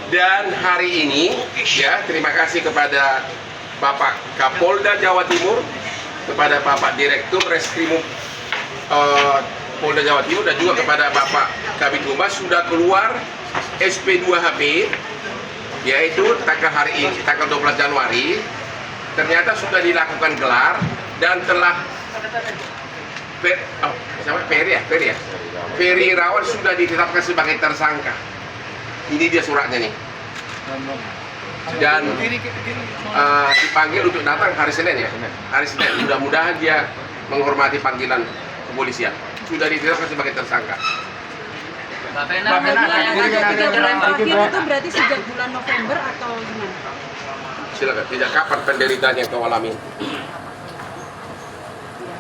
Dan hari ini ya, terima kasih kepada Bapak Kapolda Jawa Timur, kepada Bapak Direktur Reskrimum Polda Jawa Timur, dan juga kepada Bapak Kabid Humas sudah keluar SP2HP, yaitu tanggal hari ini, tanggal 12 Januari, ternyata sudah dilakukan gelar dan telah Ferry Irawan sudah ditetapkan sebagai tersangka. Ini dia suratnya nih. Dan dipanggil untuk datang hari Senin ya. Hari Senin. Mudah-mudahan dia menghormati panggilan kepolisian. Sudah ditetapkan sebagai tersangka. Terakhir itu berarti sejak bulan November atau gimana? Silakan. Sejak kapan penderitanya yang kau alami? Yang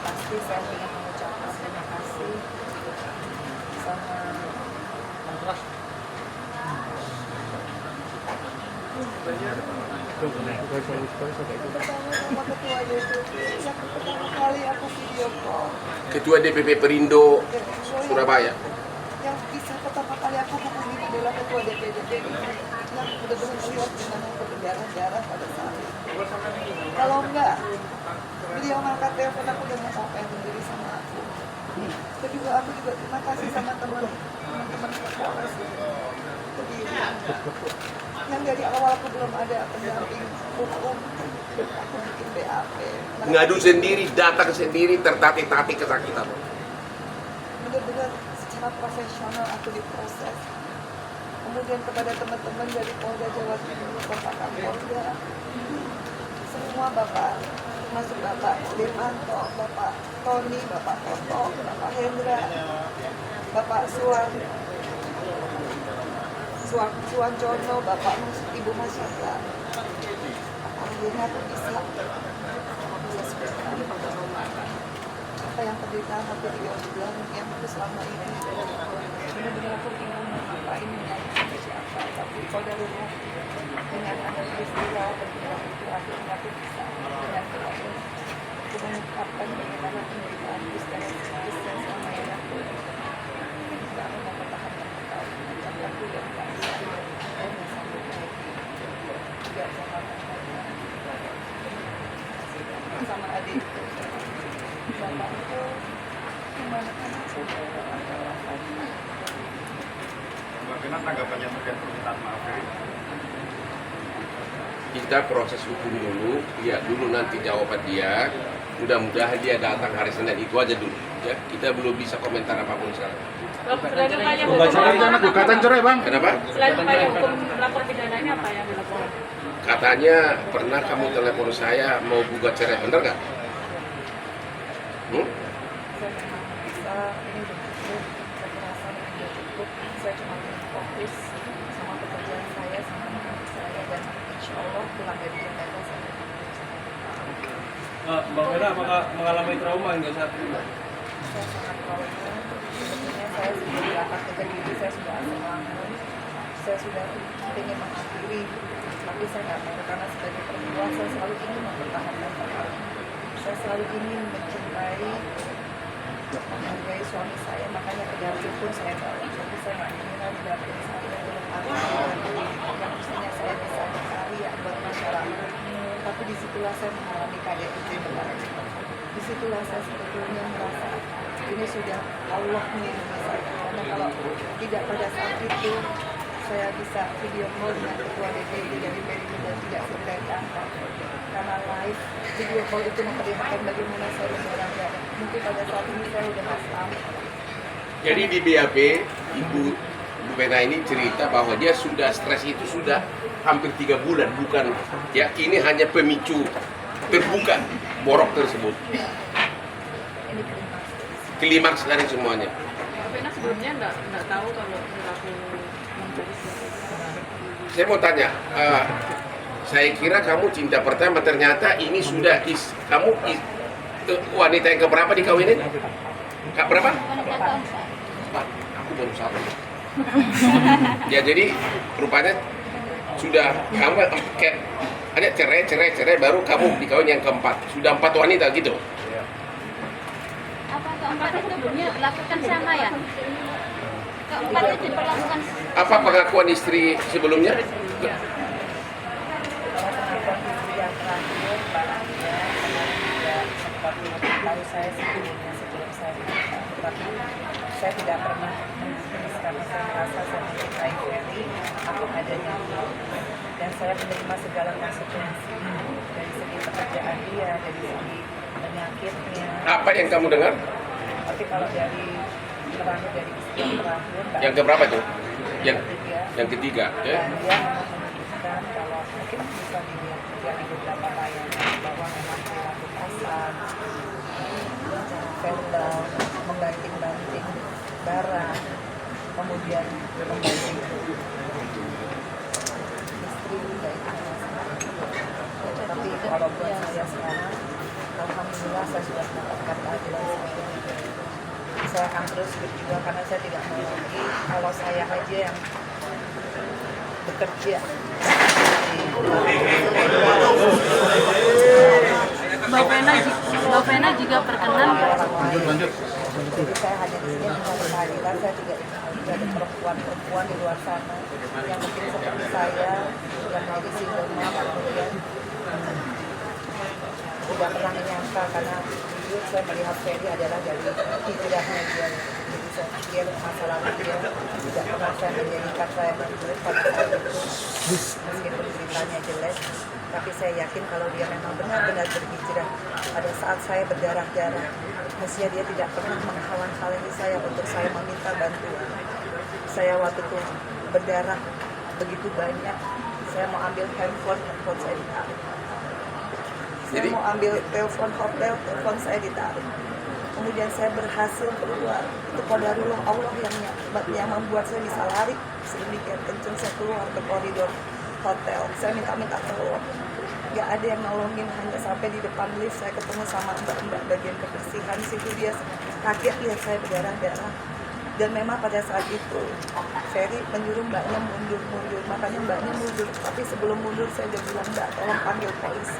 pasti saya ingin mengucapkan terima kasih sama Ketua DPP Perindo Surabaya. Yang bisa pertama kali aku hubungi adalah ketua DPD yang benar-benar siap dengan berdarah-darah pada saat itu. Kalau enggak, beliau mengangkat telepon aku dan mau apa yang terjadi sama aku. Kedua, aku juga terima kasih sama teman-teman Polres Kediri. Yang dari awal aku belum ada pendamping hukum, aku bikin BAP. Ngadu sendiri, datang sendiri, tertatih-tatih kesakitan. Benar-benar secara profesional aku diproses. Kemudian kepada teman-teman dari Polda Jawa Timur, Bapak Kapolda, semua Bapak, termasuk Bapak Dirmanto, Bapak Tony, Bapak Toto, Bapak Hendra, Bapak Suwancono, Bapak Ibu Masyarakat. Akhirnya aku bisa sebutkan apa yang terjadi hampir 3 bulan yang aku selama ini. Benar-benar aku ingin ngapain dengan siapa, tapi kalau dari rumah dengan ada peristiwa bergerak itu akhirnya aku bisa dengan keluarga aku mengungkapkan bagaimana penderitaan secara psikis dan selama ini aku tidak mempertahankan tahun aku dan bangsa dan sampai baik tidak sama adikku bapakku gimana anakku bagaimana tanggapannya terkait permintaan maaf ini? Kita proses hukum dulu, lihat dulu nanti jawaban dia. Mudah-mudahan dia datang hari Senin, itu aja dulu. Ya, kita belum bisa komentar apapun sekarang. Gugatan cerai bang. Kenapa? Selain upaya hukum lapor pidananya apa yang dilakukan? Katanya pernah kamu telepon saya mau gugat cerai, bener nggak? Saya memang bisa ini betul kekerasan yang sudah cukup. Saya cuma fokus sama pekerjaan saya, sama anak saya, dan insya Allah pulang dari Jakarta saya. Mbak Vera, apakah mengalami trauma hingga saat ini? Saya sangat trauma. Sebetulnya saya sudah dilapakkan diri, saya sudah asal ngelamun, saya sudah ingin mengakhiri, tapi saya nggak mau karena sebagai perempuan saya selalu ingin mempertahankan hak. Saya selalu ingin mencintai, menghargai suami saya, makanya ke dapur pun saya bawa. Tapi saya nggak mengira di dapur saya yang mestinya saya bisa berkarya buat masyarakat. Tapi disitulah saya mengalami KDRT berat. Disitulah saya sebetulnya merasa ini sudah Allah mengirim saya. Karena kalau tidak pada saat itu saya bisa video call dengan ketua DPD dari Perindo dan tidak segera diangkat. Karena live video call itu memperlihatkan bagaimana saya berdarah-darah. Mungkin pada saat ini saya sudah nggak selamat. Jadi di BAP, Ibu Vena ini cerita bahwa dia sudah stres itu sudah hampir 3 bulan, bukan ya, ini hanya pemicu terbuka borok tersebut. Ini Klimaks dari semuanya. Vena sebelumnya nggak tahu kalau perilaku mencuri. Saya mau tanya, saya kira kamu cinta pertama, ternyata ini sudah wanita yang keberapa dikawinin? Kak berapa? Aku baru satu. Ya jadi rupanya sudah kamu kayak ada cerai baru kamu dikawin yang keempat. Sudah 4 wanita gitu. Apa keempat itu sebelumnya lakukan sama ya? keempat itu diperlakukan Apa pengakuan istri sebelumnya? Kalau pengakuan istri yang terakhir, Mbak Anja kemarin juga sempat memberitahu saya sebelumnya sebelum saya menikah. Tetapi saya tidak pernah menangis karena saya merasa saya mencintai Ferry apa adanya. Dan saya menerima segala konsekuensi dari segi pekerjaan dia, dari segi penyakitnya. Apa yang kamu dengar? Tapi kalau dari terakhir dari istri yang terakhir, Mbak Yang keberapa itu? Yang ketiga, yang ketiga, ya? dan dia memang menyebutkan kalau mungkin bisa dilihat dari beberapa tayangan bahwa memang perilaku kasar, verbal, membanting-banting barang, kemudian membanting istri juga itu masalah. Tapi kalau buat saya sekarang, alhamdulillah saya sudah mendapatkan keadilan seperti itu. Saya akan terus berjuang karena saya tidak mau lagi kalau saya aja yang bekerja. Mbak Vena juga berkenan Lanjut. Jadi saya hanya di sini mencari keadilan. Saya tidak ingin ada perempuan-perempuan di luar sana yang mungkin seperti saya yang lagi single mom kemudian tidak pernah menyangka karena jujur saya melihat Ferry adalah dari hijrahnya dia. Jadi saya pikir masa lalu dia tidak pernah saya menjadikan saya berjuang pada saat itu meskipun beritanya jelek. Tapi saya yakin kalau dia memang benar-benar berhijrah pada saat saya berdarah-darah, mestinya dia tidak pernah menghalang-halangi saya untuk saya meminta bantuan. Saya waktu itu berdarah begitu banyak, saya mau ambil handphone saya ditarik. Saya mau ambil telepon hotel, telepon saya ditarik. Kemudian saya berhasil keluar. Itu qadarullah Allah yang membuat saya bisa lari sedemikian kencang. Saya keluar ke koridor hotel. Saya minta tolong. Gak ada yang nolongin, hanya sampai di depan lift saya ketemu sama mbak-mbak bagian kebersihan. Situ dia kaget lihat saya berdarah-darah. Dan memang pada saat itu Ferry menyuruh mbaknya mundur. Makanya mbaknya mundur. Tapi sebelum mundur saya udah bilang, mbak tolong panggil polisi.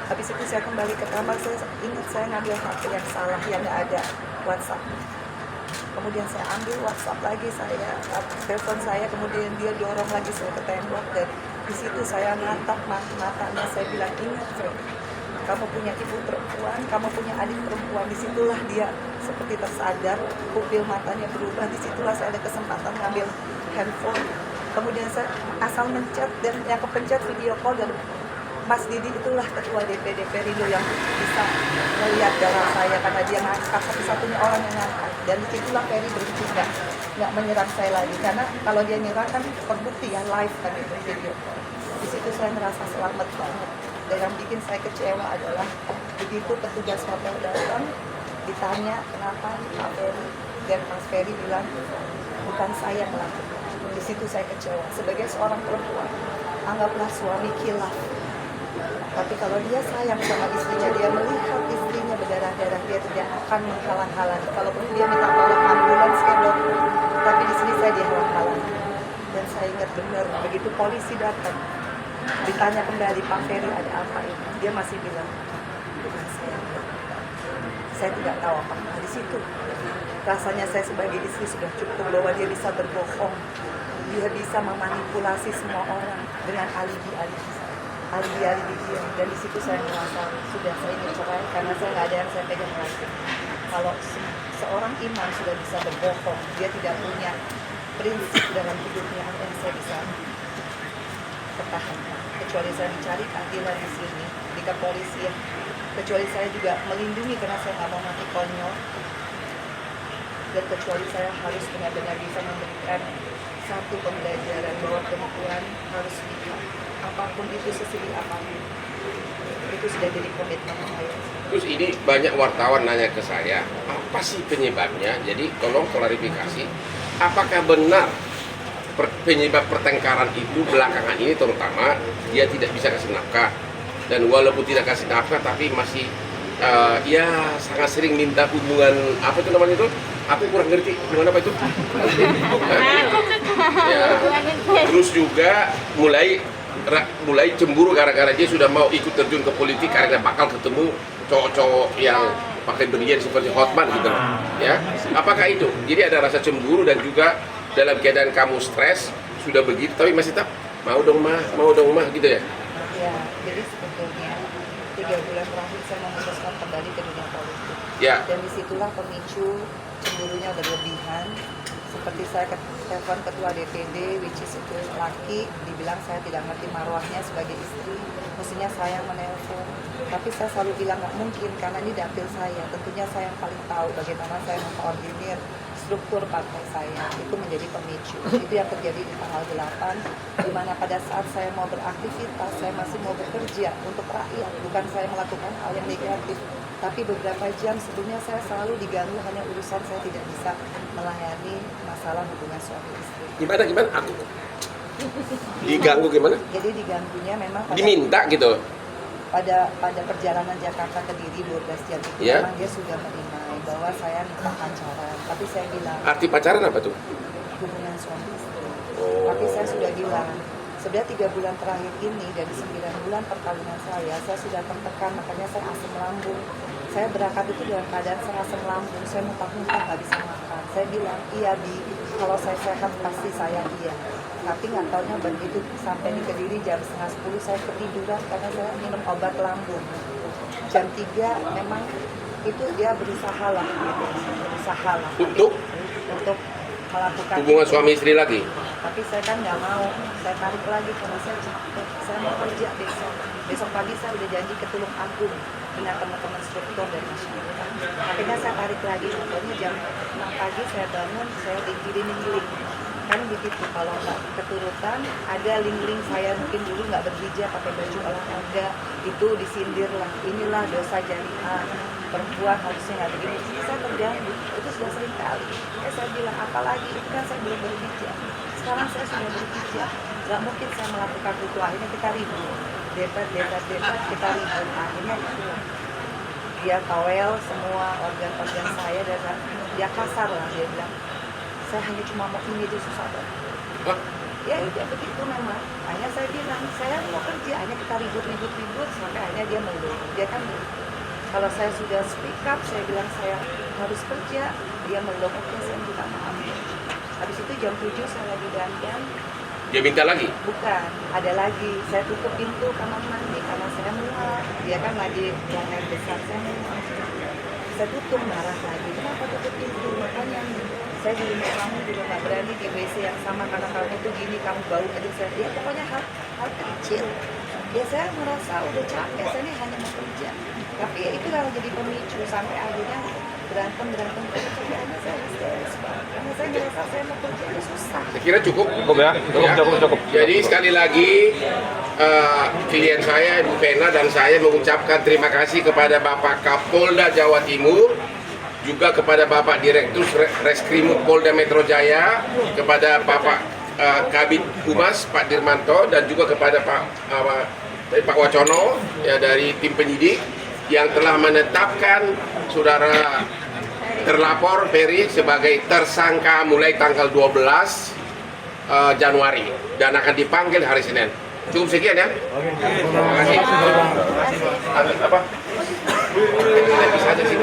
Habis itu saya kembali ke kamar, saya ingat saya ngambil HP yang salah, yang nggak ada WhatsApp. Kemudian saya ambil WhatsApp lagi, saya telepon saya, kemudian dia dorong lagi saya ke tembok. Dan di situ saya natap matanya, saya bilang, ingat Ferry, kamu punya ibu perempuan, kamu punya adik perempuan. Disitulah dia seperti tersadar, pupil matanya berubah. Disitulah saya ada kesempatan ngambil handphone. Kemudian saya asal mencet dan yang kepencet video call dan Mas Didi itulah ketua DPD Perindo yang bisa melihat darah saya karena dia ngangkat satu-satunya orang yang ngangkat. Dan disitulah Ferry berhenti nggak menyerang saya lagi karena kalau dia nyerang kan terbukti ya live kan itu video call. Di situ saya merasa selamat banget. Dan yang bikin saya kecewa adalah begitu petugas hotel datang ditanya kenapa Pak Ferry dan Mas Ferry bilang bukan saya melakukan. Di situ saya kecewa. Sebagai seorang perempuan, anggaplah suami khilaf. Tapi kalau dia sayang sama istrinya, dia melihat istrinya berdarah-darah, dia tidak akan menghalang-halangi. Kalaupun dia minta tolong ambulans ke dokter, tapi di sini saya dihalang-halangi. Dan saya ingat benar, begitu polisi datang, ditanya kembali, Pak Ferry ada apa ini? Dia masih bilang, bukan saya. Saya tidak tahu apa di situ. Rasanya saya sebagai istri sudah cukup bahwa dia bisa berbohong, dia bisa memanipulasi semua orang dengan alibi-alibi dia. Dan di situ saya merasa sudah saya ingin cerai karena saya nggak ada yang saya pegang lagi. Kalau seorang imam sudah bisa berbohong, dia tidak punya prinsip dalam hidupnya, apa yang saya bisa pertahankan. Kecuali saya mencari keadilan di sini di kepolisian. Kecuali saya juga melindungi karena saya nggak mau mati konyol. Dan kecuali saya harus benar-benar bisa memberikan satu pembelajaran bahwa perempuan harus nikah. Apapun itu, sesedih apapun. Itu sudah jadi komitmen saya. Terus ini banyak wartawan nanya ke saya, apa sih penyebabnya? Jadi tolong klarifikasi, apakah benar penyebab pertengkaran itu belakangan ini terutama dia tidak bisa kasih nafkah, dan walaupun tidak kasih nafkah tapi masih ya sangat sering minta hubungan apa itu namanya itu? Aku kurang ngerti hubungan apa itu? Ya. Terus juga mulai cemburu gara-gara dia sudah mau ikut terjun ke politik karena bakal ketemu cowok-cowok yang pakai berlian seperti Hotman gitu loh. Ya, apakah itu? Jadi ada rasa cemburu dan juga dalam keadaan kamu stres sudah begitu, tapi masih tetap mau dong mah gitu ya. Ya, jadi sebetulnya 3 bulan terakhir saya memutuskan kembali ke dunia politik. Ya. Dan disitulah pemicu cemburunya berlebihan. Seperti saya telepon ketua DPD, which is itu laki, dibilang saya tidak ngerti marwahnya sebagai istri. Mestinya saya yang menelpon. Tapi saya selalu bilang nggak mungkin karena ini dapil saya. Tentunya saya yang paling tahu bagaimana saya mengkoordinir struktur partai saya. Itu menjadi pemicu. Itu yang terjadi di tanggal 8, di mana pada saat saya mau beraktivitas, saya masih mau bekerja untuk rakyat, bukan saya melakukan hal yang negatif. Tapi beberapa jam sebelumnya saya selalu diganggu hanya urusan saya tidak bisa melayani masalah hubungan suami istri. Gimana? Aku diganggu gimana? Jadi diganggunya memang Diminta gitu. pada perjalanan Jakarta ke Diri 12 jam itu Ya. memang dia sudah menimai bahwa saya minta pacaran. Tapi saya bilang Arti pacaran apa tuh? hubungan suami istri. Oh. Tapi saya sudah bilang sebenarnya 3 bulan terakhir ini dari 9 bulan perkawinan saya sudah tertekan, makanya saya asam lambung. Saya berangkat itu dalam keadaan saya asam lambung, saya muntah-muntah nggak bisa makan. Saya bilang iya Bi, kalau saya sehat pasti saya iya. Tapi nggak taunya begitu sampai di Kediri jam 9:30 saya ketiduran karena saya minum obat lambung. Jam 3 memang itu dia berusaha lah Untuk untuk melakukan hubungan itu. suami istri lagi. Tapi saya kan nggak mau, saya tarik lagi karena saya capek. Saya mau kerja besok pagi saya udah janji ke Tulung Agung dengan teman-teman struktur dari masyarakat. Akhirnya saya tarik lagi, pokoknya jam 6 pagi saya bangun, saya dikirim link. Kan begitu, kalau nggak keturutan, ada link-link saya mungkin dulu nggak berhijab pakai baju olahraga, itu disindir lah, inilah dosa jariah, perempuan harusnya nggak begini. Saya terganggu, itu sudah sering kali. Saya bilang, apalagi itu kan saya belum berhijab. Sekarang saya sudah berhijab, nggak mungkin saya melakukan itu, akhirnya kita ribut. Debat, kita ribut, akhirnya itulah. Dia towel semua organ-organ saya, dan dia kasar lah, dia bilang, saya hanya cuma mau ini itu susah banget. Hah? Ya udah begitu memang. Akhirnya saya bilang, saya mau kerja. Akhirnya kita ribut sampai akhirnya dia meluk. Dia kan kalau saya sudah speak up, saya bilang saya harus kerja. Dia meluk, oke saya minta maaf. Habis itu jam 7 saya lagi dandan. Dia minta lagi. Bukan, ada lagi. Saya tutup pintu kamar mandi karena saya mual. Dia kan lagi buang air besar, saya mual. Saya tutup, marah lagi. Kenapa tutup pintu? Makanya saya di rumah kamu juga nggak berani di WC yang sama karena kamu tuh gini, kamu bau aja saya. Ya pokoknya hal kecil. Ya saya merasa udah capek, saya ini hanya mau kerja. Tapi ya itulah jadi pemicu sampai akhirnya berantem terus. Sampai akhirnya saya histeris banget. Karena saya merasa saya mau kerja itu susah. Saya kira cukup. Cukup ya? Cukup. Jadi sekali lagi klien saya Ibu Vena dan saya mengucapkan terima kasih kepada Bapak Kapolda Jawa Timur, juga kepada Bapak Direktur Reskrimum Polda Metro Jaya, kepada Bapak Kabid Humas Pak Dirmanto, dan juga kepada Pak Wacono ya, dari tim penyidik yang telah menetapkan saudara terlapor Ferry sebagai tersangka mulai tanggal 12 Januari dan akan dipanggil hari Senin. Cukup sekian ya. Terima kasih. Apa? Bisa aja sini.